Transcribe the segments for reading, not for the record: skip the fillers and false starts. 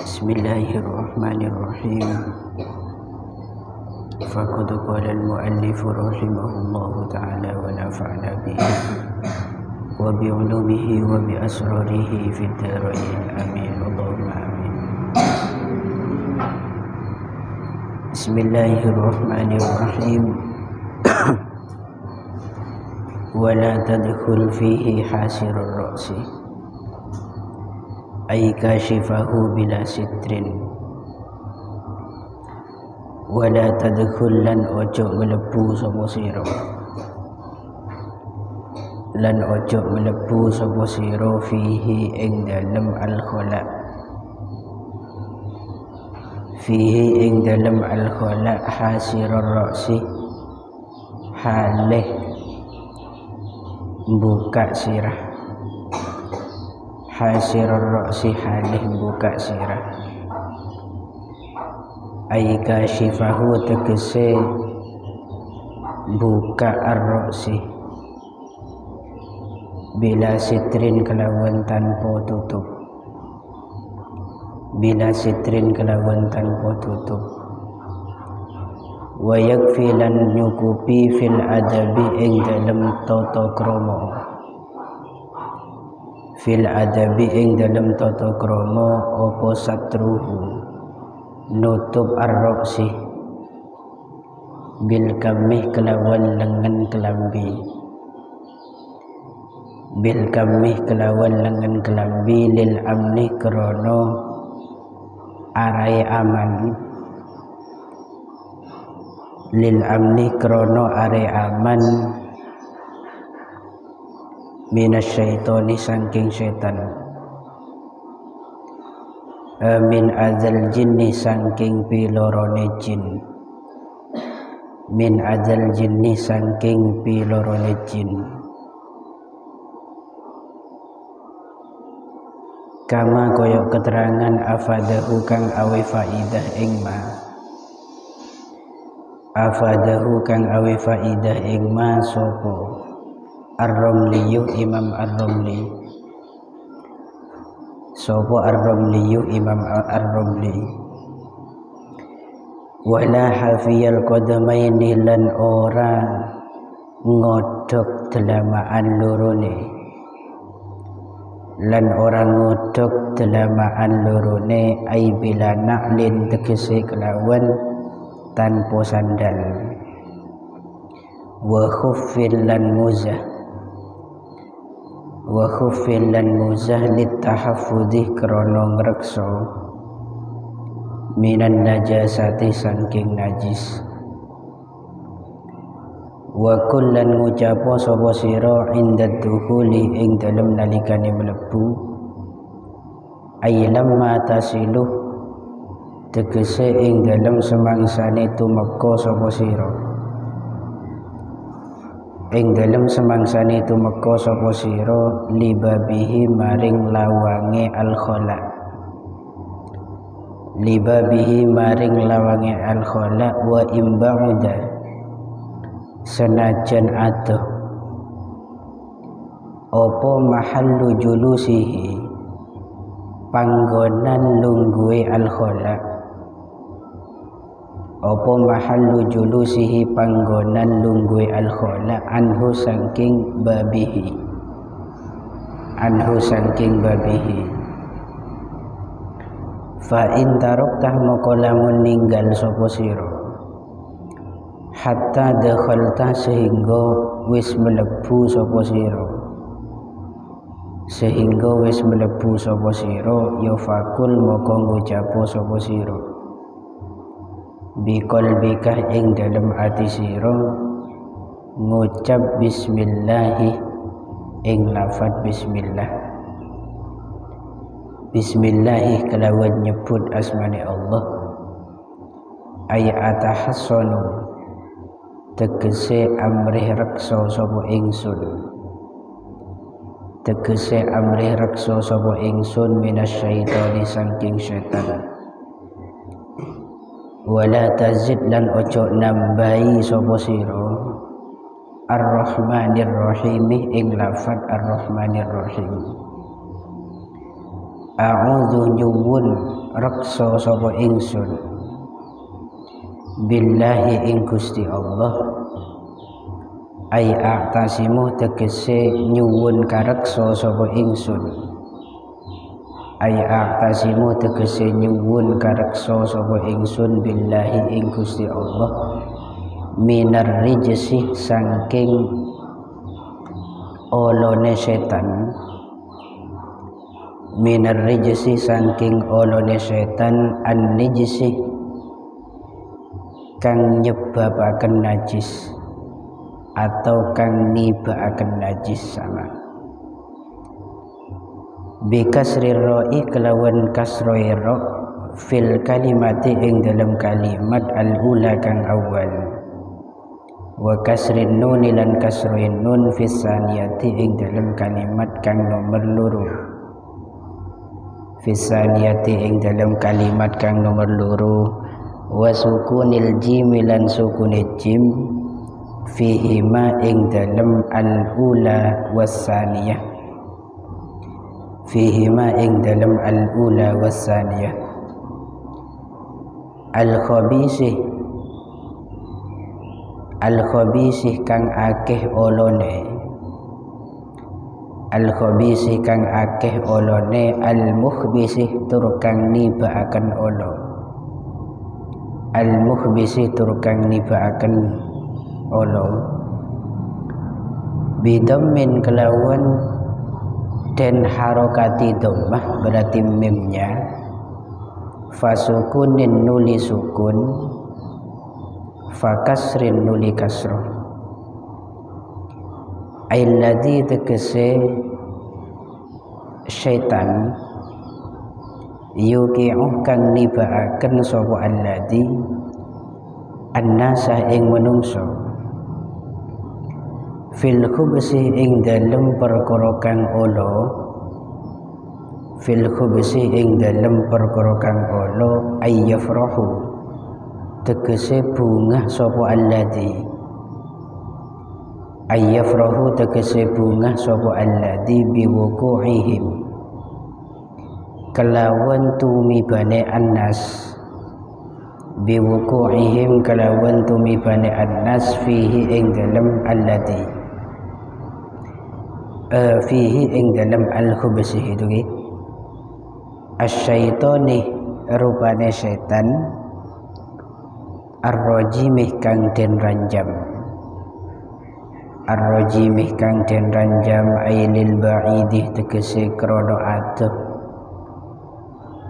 Bismillahirrahmanirrahim. Faqad qala al-muallif rahimahullahu ta'ala wa nafa'na bihi wa bi 'ulumihi wa bi asrarihi fid dharain amin Allahumma amin. Bismillahirrahmanirrahim. Wa la tadkhul fihi hasirur ra'si ay kashifahu bila sitrin, wala tadkhul lan ojo melebu sapa sira, lan ojo melebu sapa sira fihi ing dalem al-khala, fihi ing dalem al-khala hasirur ra'si halih buka sirah, hasirur ra'si halih buka sirah, ay kashifahu tegese buka ar-ra'si bila sitrin kelawan tanpa tutup, bila sitrin kelawan tanpa tutup. Wa yakfi lan nyukupi fil adabi ing dalem tata krama, fil adabi ing dalem tata krama apa satruhu nutup ar-ra'si bil kamih kelawan lengan kelambi, bil kamih kelawan lengan kelambi lil amni krana arai aman, lil amni krana arai aman minasyaitoni saking setan, min azal jinni saking pilorone jin, min azal jinni saking pilorone jin. Kama koyok keterangan afadahu kang awe faidah ing ma, afadahu kang awe faidah ing ma sopo Ar-Ramli Imam Ar-Ramli, sopo Ar-Ramli Imam Ar-Ramli. Wala hafiyal qadamaini lan ora ngodok delamaan lorone, lan ora ngodok delamaan lorone ay bila na'lin tegese kelawan tanpa sandal, wa khuffin lan muzah, wa khuffin lan muzah litahaffudhi krana ngreksa minan najasati saking najis. Wa kullan ngucapo sapa sira inda dukhuli ing dalem nalikane mlebu, ay lamma tasilu tegese ing dalem semangsane tumeka sapa sira, ing dalem semangsane tumeka sapa sira libabihi maring lawange al-khala, libabihi maring lawange al-khala wa imba'uda senajan adoh apa mahallu julusihi panggonan lungguhe al-khala, apa mahallu julusihi panggonan lungguhe al-khala anhu saking babihi, anhu saking babihi. Fa in taroktah moko lamun ninggal sapa sira hatta dakhalta sehingga wis mlebu sapa sira, sehingga wis mlebu sapa sira ya fakul moko ngucapo sapa sira biqalbika ing dalem ati sira ngucap bismillahi ing lafaz bismillah, bismillahi kelawan nyebut asmane Allah, ay atahassanu tegese amrih reksa sapa ingsun, tegese amrih reksa sapa ingsun minasyaitani saking setan. Wala tazid lan ojo nambahi sapa sira Ar-Rahmanir Rahim ing lafaz Ar-Rahmanir Rahim. A'udzu nyuwun reksa sapa ingsun billahi ing Gusti Allah ai a'tasimu tegese nyuwun kareksa sapa ingsun ai a'tasimu tegese nyuwun kareksa sapa ingsun billahi ing Gusti Allah minar rijsi saking olone setan minar rijsi saking olone setan an nijsi kang nyebabaken najis atau kang nibaaken najis sama bi kasrir ra'i kelawan kasroe ra fil kalimati ing dalam kalimat al ula kang awal wa kasrin nun lan kasroe nun fis saniyati ing dalam kalimat kang nomor loro fis saniyati ing dalam kalimat kang nomor loro wa sukunil jim lan sukunil jim fihi ma ing dalam al-ula was-saniyah fihi ma ing dalam al-ula was-saniyah al-khabisih kang akeh olone al-khabisih kang akeh olone al-mukhbisih tur kang nibaaken olo al-mukhbisih tur kang nibaaken olo bidammin kelawan dan harokati dhammah berarti mimnya fasukunin nuli sukun fakasrin nuli kasro ailladzi tegese syaitan yuqi'u kang nibaaken sapa alladzi annasa ing menungso fil khubsi ing dalem perkara kang olo fil khubsi ing dalem perkara kang olo ayyafrahu tegese bungah sapa alladzi ayyafrahu tegese bungah sapa alladzi biwuqu'ihim kelawan tumibane annas biwuqu'ihim kelawan tumibane annas fihi ing dalem alladzi fihi ing dalam al-khubsi itu ki asyaitoni rupane setan ar-rajimih kang den ranjam ar-rajimih kang den ranjam ailil ba'idih tegese krana adoh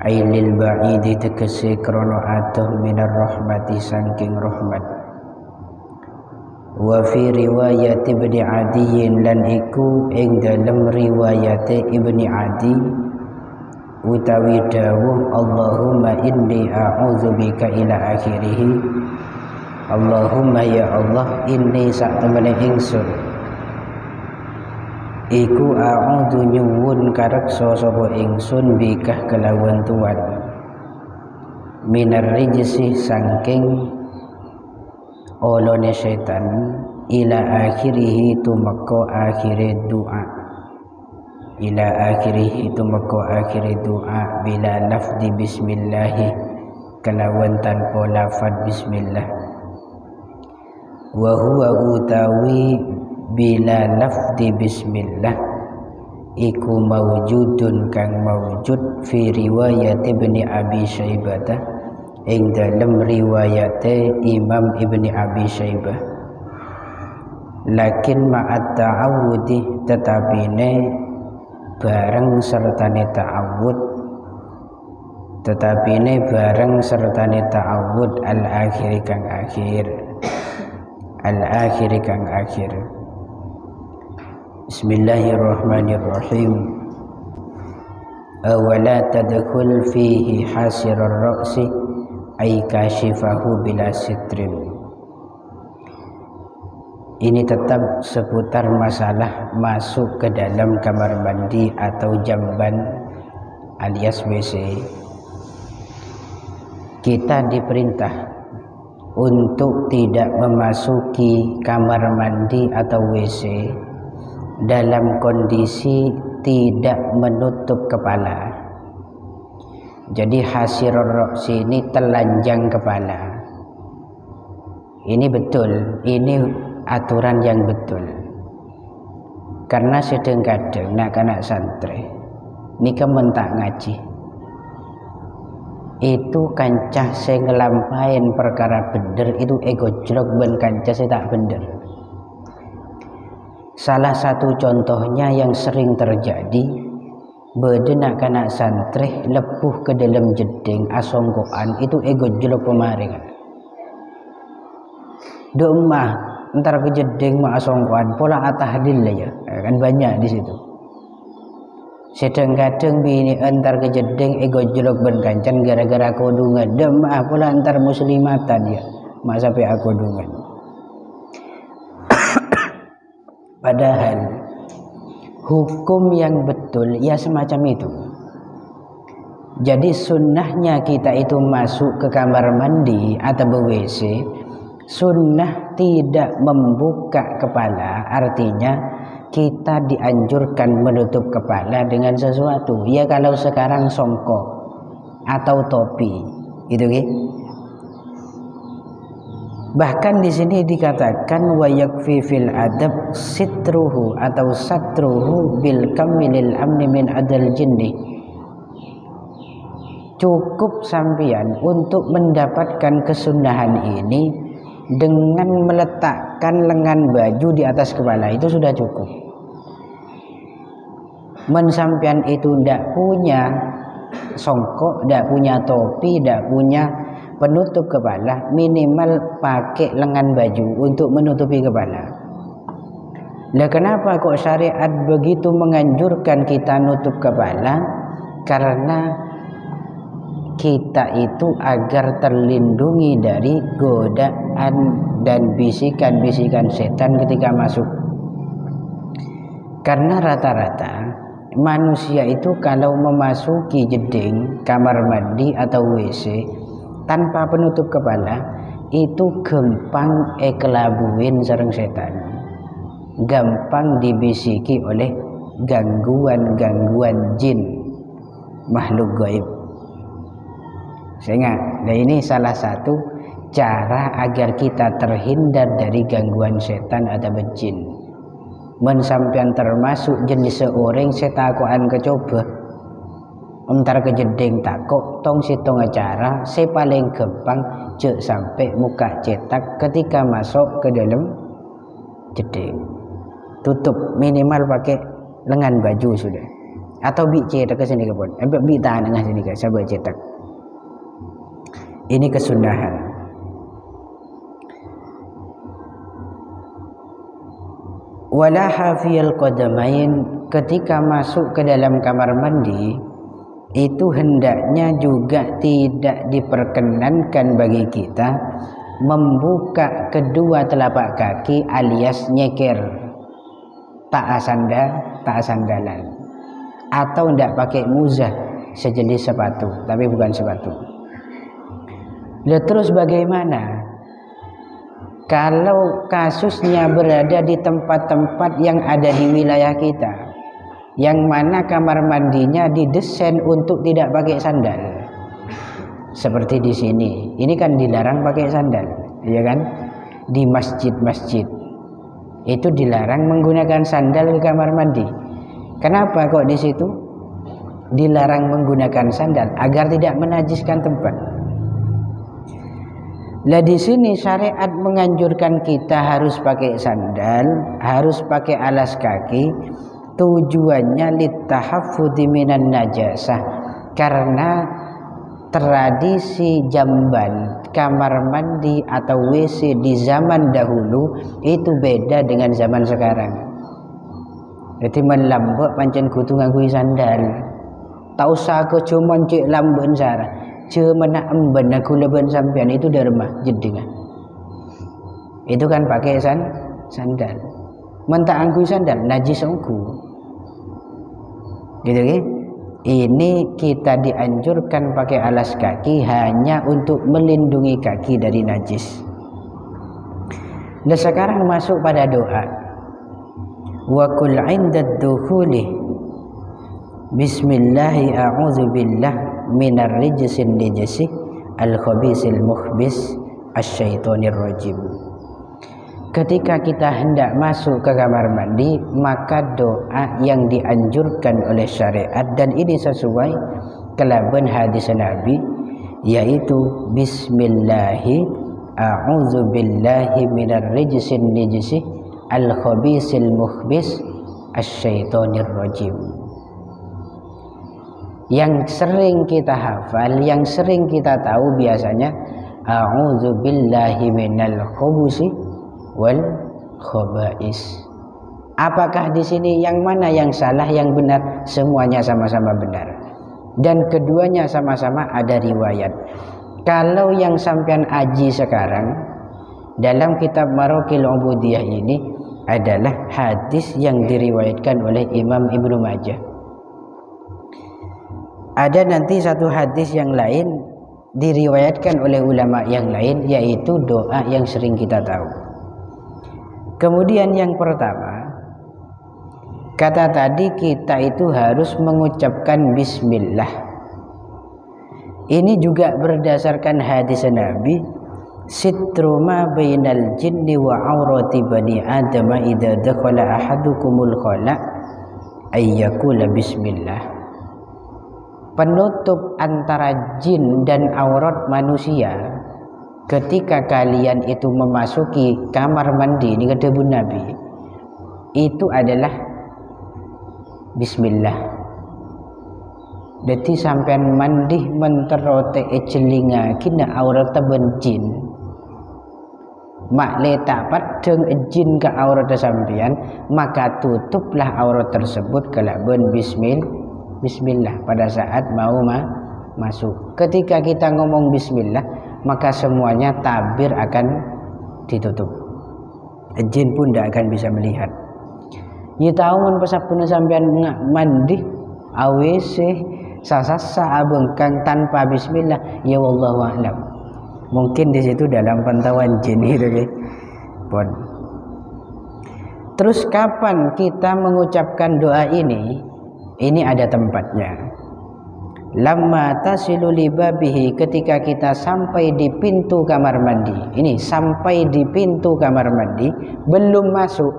ailil ba'idih tegese krana adoh minar rahmati saking rahmat wa fi riwayat Ibni Adi lan iku ing dalam riwayat Ibni Adi utawi dawuh Allahumma inni a'udzubika ila akhirih Allahumma ya Allah inni sak temene ingsun iku a'udzu nyuwun kareksa sapa ingsun bikah kelawan tuan minar rijsi saking olone setan ila akhirih tumeka akhire doa ila akhirih tumeka akhire doa bila lafzi bismillah kelawan tanpa lafaz bismillah wa huwa utawi bila lafzi bismillah iku mawjudun kang mawjud fi riwayat Ibni Abi Syaibah ing dalam riwayate Imam Ibni Abi Syaibah lakin ma'at ta'awudi tetapine bareng sertane ta'awud tetapine bareng sertane ta'awud al-akhir kang akhir al-akhir kang akhir Bismillahirrahmanirrahim awala tadkhul fihi hasirar ra'si ay kashifahu bila sitrin. Ini tetap seputar masalah masuk ke dalam kamar mandi atau jamban alias WC. Kita diperintah untuk tidak memasuki kamar mandi atau WC dalam kondisi tidak menutup kepala. Jadi hasirur ra'si ini telanjang kepala. Ini betul, ini aturan yang betul. Karena sedang-kadang nak anak santri ini kementak ngaji itu kancah saya ngelampain perkara bener itu ego jelek ben kancah saya tak bener. Salah satu contohnya yang sering terjadi, bedenak anak santri lepuh ke dalam jeding asongkoan itu ego jelek pemaring. Domah ntar ke jeding ma asongkoan pola atahdil ya kan banyak di situ. Sedang-kadang bini antar ke jeding ego jelek ben kancan gara-gara kodungan demah pola antar muslimatan ya mak sampai aku dungan. Padahal hukum yang betul ya semacam itu. Jadi sunnahnya kita itu masuk ke kamar mandi atau WC, sunnah tidak membuka kepala, artinya kita dianjurkan menutup kepala dengan sesuatu. Ya kalau sekarang songkok atau topi, gitu kan? Bahkan di sini dikatakan wa yakfi fil adab sitruhu atau satruhu bil kamilil amni min adal jinni. Cukup sampian untuk mendapatkan kesunahan ini dengan meletakkan lengan baju di atas kepala itu sudah cukup. Mensampian itu tidak punya songkok, tidak punya topi, tidak punya penutup kepala, minimal pakai lengan baju untuk menutupi kepala. Lah kenapa kok syariat begitu menganjurkan kita nutup kepala? Karena kita itu agar terlindungi dari godaan dan bisikan-bisikan setan ketika masuk. Karena rata-rata manusia itu kalau memasuki jeding, kamar mandi atau WC tanpa penutup kepala itu gampang kelabuin sareng setan, gampang dibisiki oleh gangguan-gangguan jin makhluk gaib. Sehingga nah ini salah satu cara agar kita terhindar dari gangguan setan atau jin. Mensampian termasuk jenis seorang setakoan kecoba entar kejeding takok tong situng acara saya paling gampang cek sampai muka cetak ketika masuk ke dalam jeding, tutup minimal pakai lengan baju sudah atau bi cetak ke sini kepon bi tahan tengah sini ke sabar cetak. Ini kesunahan. Wala hafiyal qadamain, ketika masuk ke dalam kamar mandi itu hendaknya juga tidak diperkenankan bagi kita membuka kedua telapak kaki alias nyeker, tak sandalan atau tidak pakai muzah sejenis sepatu tapi bukan sepatu. Lalu terus bagaimana kalau kasusnya berada di tempat-tempat yang ada di wilayah kita, yang mana kamar mandinya didesain untuk tidak pakai sandal? Seperti di sini, ini kan dilarang pakai sandal, ya kan? Di masjid-masjid itu dilarang menggunakan sandal ke kamar mandi. Kenapa kok di situ dilarang menggunakan sandal? Agar tidak menajiskan tempat. Lah di sini syariat menganjurkan kita harus pakai sandal, harus pakai alas kaki. Tujuannya litahaffudzi minan najasah, karena tradisi jamban kamar mandi atau WC di zaman dahulu itu beda dengan zaman sekarang. Jadi melambok pancen kudu nganggo sandal. Tak usah ke cuman cek lamben sara. Cuma nak emben aku leben sampean itu dari rumah jedingan. Itu kan pakai sandal. Mentak angku sandal najis angku. Gitu kan? Ini kita dianjurkan pakai alas kaki hanya untuk melindungi kaki dari najis. Dan sekarang masuk pada doa. Wa qul 'inda dukhuli bismillahi a'udzubillah minar rijsin nijsi al-khabisil mukhbis asyaitonir rajim. Ketika kita hendak masuk ke kamar mandi, maka doa yang dianjurkan oleh syariat, dan ini sesuai kelaban hadis Nabi, yaitu bismillahi a'udzu billahi minar rijsin nijsi al-khabisil mukhbis asyaitonir rajim. Yang sering kita hafal, yang sering kita tahu biasanya a'udzu billahi minal khubusi wal khaba'is. Apakah di sini yang mana yang salah, yang benar? Semuanya sama-sama benar. Dan keduanya sama-sama ada riwayat. Kalau yang sampean aji sekarang dalam kitab Maraqil Ubudiyah ini adalah hadis yang diriwayatkan oleh Imam Ibnu Majah. Ada nanti satu hadis yang lain diriwayatkan oleh ulama yang lain, yaitu doa yang sering kita tahu. Kemudian yang pertama, kata tadi kita itu harus mengucapkan bismillah. Ini juga berdasarkan hadis Nabi, sitru ma bainal jinni wa aurati bani adam idza dakhala ahadukumul khala ayyakula bismillah. Penutup antara jin dan aurat manusia ketika kalian itu memasuki kamar mandi, ini kata Nabi, itu adalah bismillah. Jadi sampean mandi menterote celinga kina aurat benjin, mak letak padeng jin ke aurat sampean, maka tutuplah aurat tersebut kalaban bismillah pada saat mau masuk. Ketika kita ngomong bismillah, maka semuanya tabir akan ditutup. Jin pun tidak akan bisa melihat. Ye tahu mun pasapun sampean mandi AWC sasasa abengkang tanpa bismillah, ya wallahu a'lam. Mungkin di situ dalam pantauan jin itu pun. Terus kapan kita mengucapkan doa ini? Ini ada tempatnya. Lamma tasilu libabihi, ketika kita sampai di pintu kamar mandi. Ini sampai di pintu kamar mandi, belum masuk.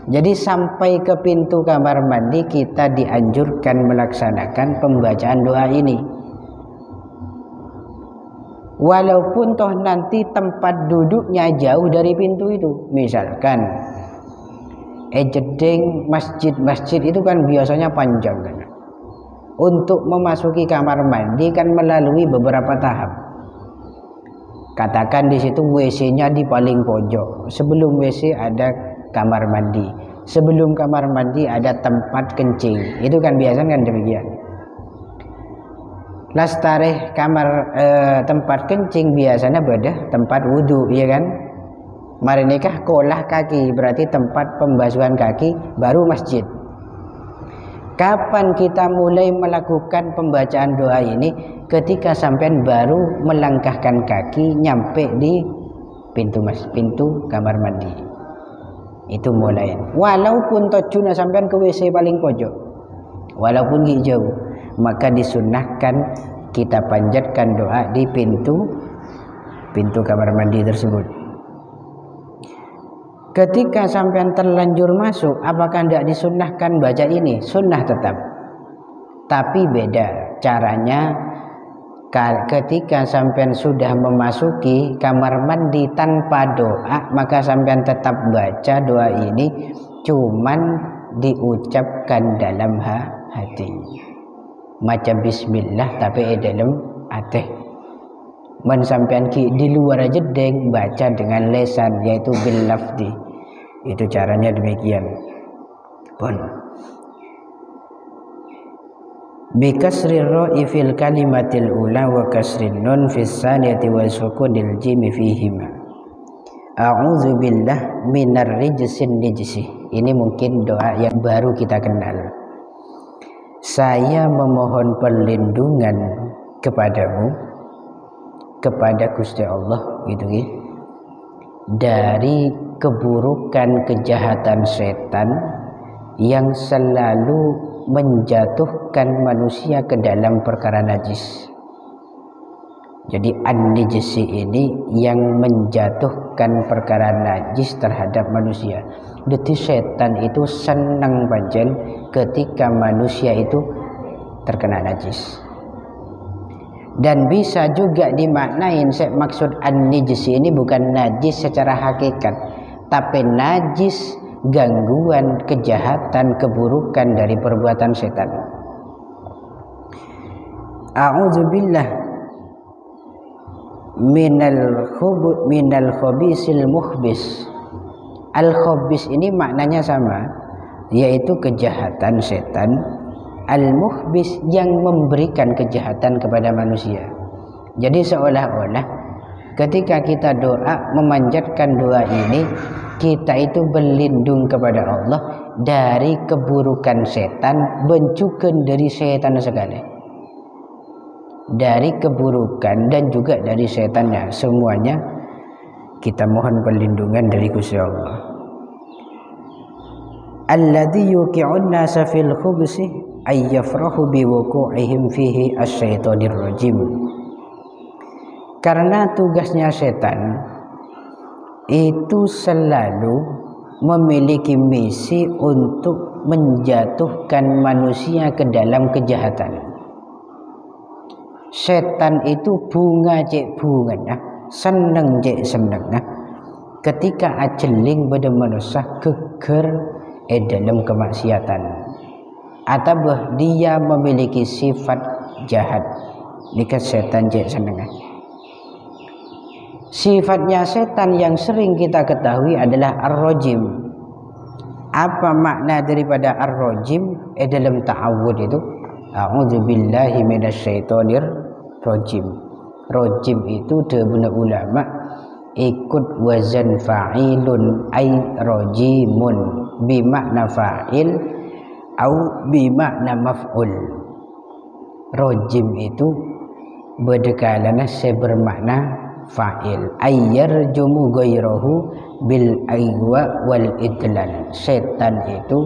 Jadi sampai ke pintu kamar mandi kita dianjurkan melaksanakan pembacaan doa ini. Walaupun toh nanti tempat duduknya jauh dari pintu itu. Misalkan jeding masjid itu kan biasanya panjang kan. Untuk memasuki kamar mandi kan melalui beberapa tahap. Katakan di situ WC-nya di paling pojok. Sebelum WC ada kamar mandi. Sebelum kamar mandi ada tempat kencing. Itu kan biasanya kan demikian. Lastareh tempat kencing biasanya beda tempat wudhu, ya kan? Mari nikah kolah kaki, berarti tempat pembasuhan kaki, baru masjid. Kapan kita mulai melakukan pembacaan doa ini? Ketika sampean baru melangkahkan kaki nyampe di pintu kamar mandi. Itu mulai. Walaupun tojuna sampean ke WC paling pojok, walaupun jauh, maka disunnahkan kita panjatkan doa di pintu kamar mandi tersebut. Ketika sampean terlanjur masuk, apakah tidak disunnahkan baca ini? Sunnah tetap, tapi beda caranya. Ketika sampean sudah memasuki kamar mandi tanpa doa, maka sampean tetap baca doa ini, cuman diucapkan dalam hati. Macam bismillah tapi dalam hati. Men sampean di luar jedeng baca dengan lesan, yaitu bil lafzi. Itu caranya demikian. Pun bi kasri ra'i fil kalimatil ula wa kasrin nun fis saniyati wa sukunil jim fihima. A'udzu billah minar rijsin nijsi. Ini mungkin doa yang baru kita kenal. Saya memohon perlindungan kepadamu, kepada Gusti Allah gitu ya, dari keburukan kejahatan setan yang selalu menjatuhkan manusia ke dalam perkara najis. Jadi an-najisi ini yang menjatuhkan perkara najis terhadap manusia. Jadi setan itu senang pancen ketika manusia itu terkena najis. Dan bisa juga dimaknain, maksud an-najisi ini bukan najis secara hakikat, tapi najis gangguan, kejahatan, keburukan dari perbuatan setan. A'udzubillah minal khabisil mukhbis. Al khabis ini maknanya sama, yaitu kejahatan setan. Al mukhbis yang memberikan kejahatan kepada manusia. Jadi seolah-olah ketika kita doa, memanjatkan doa ini, kita itu berlindung kepada Allah dari keburukan setan, bencukan dari setan segala. Dari keburukan dan juga dari setannya, semuanya kita mohon perlindungan dari Gusti Allah. Alladzi yuqi'un nasa fil khubsi ay yafrahu bi wuqu'ihim fihi asy-syaithanir rajim. Karena tugasnya setan itu selalu memiliki misi untuk menjatuhkan manusia ke dalam kejahatan. Setan itu bunga cek bunga nah, seneng cek seneng nah. Ketika ajeling pada manusia geger dalam kemaksiatan, atau dia memiliki sifat jahat, jika setan cek seneng nah. Sifatnya setan yang sering kita ketahui adalah ar-rajim. Apa makna daripada ar-rajim? Dalam ta'awud itu a'udzubillahi minasyaitonir rajim. Rajim itu debuna ulama ikut wazan fa'ilun ay rajimun bimakna fa'il au bimakna maf'ul. Rajim itu berdekalana bermakna fa'il, ayyarjumu ghairahu bil aigwa wal idlal. Setan itu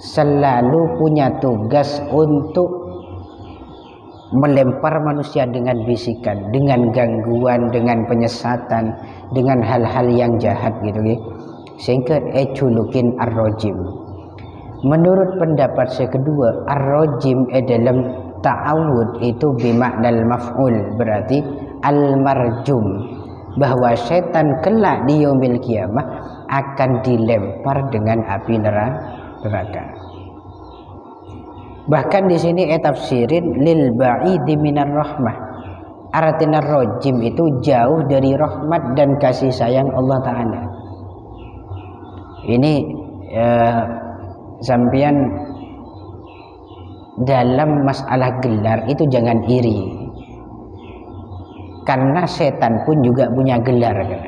selalu punya tugas untuk melempar manusia dengan bisikan, dengan gangguan, dengan penyesatan, dengan hal-hal yang jahat gitu ya. Sehingga julukin ar-rajim. Menurut pendapat saya kedua, ar-rajim dalam ta'awud itu bimaknal maf'ul, berarti al-marjum, bahwa setan kelak di yaumil kiamah akan dilempar dengan api neraka. Bahkan di sini tafsirin lil ba'idi minar rahmah. Artinya rajim itu jauh dari rahmat dan kasih sayang Allah Ta'ala. Ini sampean dalam masalah gelar itu jangan iri. Karena setan pun juga punya gelar kan.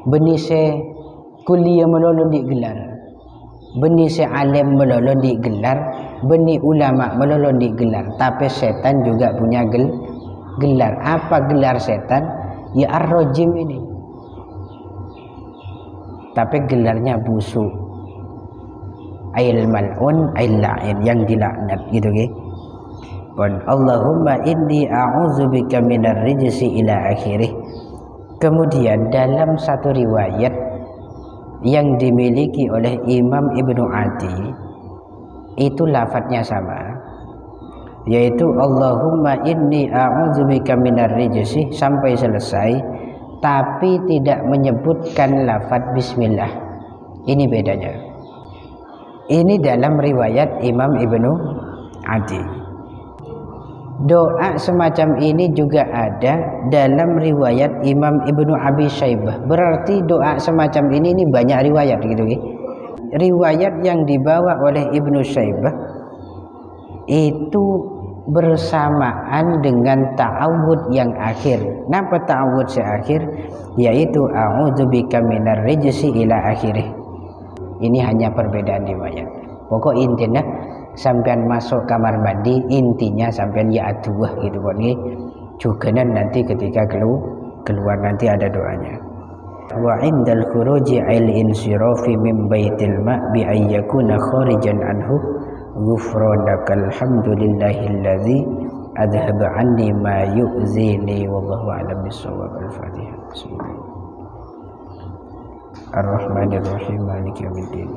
Beni se kuliah melolong di gelar, beni se alim melolong di gelar, beni ulama melolong di gelar. Tapi setan juga punya gelar. Apa gelar setan? Ya ar-rajim ini. Tapi gelarnya busuk, ail mal'un, ail la'in, yang dilaknat gitu ya. Allahumma inni a'udzubika minar rijsi ila akhirih. Kemudian dalam satu riwayat yang dimiliki oleh Imam Ibnu Adi itu lafadznya sama, yaitu Allahumma inni a'udzubika minar rijsi sampai selesai, tapi tidak menyebutkan lafadz bismillah. Ini bedanya. Ini dalam riwayat Imam Ibnu Adi. Doa semacam ini juga ada dalam riwayat Imam Ibnu Abi Syaibah. Berarti doa semacam ini banyak riwayat gitu ya. Riwayat yang dibawa oleh Ibnu Syaibah itu bersamaan dengan ta'awud yang akhir. Napa ta'awud seakhir? Yaitu a'udzubika minar rijsi ila akhirih. Ini hanya perbedaan riwayat. Pokok intinya sampean masuk kamar mandi, intinya sampean ya aduh gitu kan nih. Juga nanti ketika keluar nanti ada doanya. Wa indal khuruji al insirafi min baitil ma bi ayyakuna kharijan anhu ghufranakal hamdulillahilladzi adhhaba anni ma yu'zini wallahu a'lam bissawab. Al-Fatihah. Bismillahirrahmanirrahim. Maliki yaumiddin.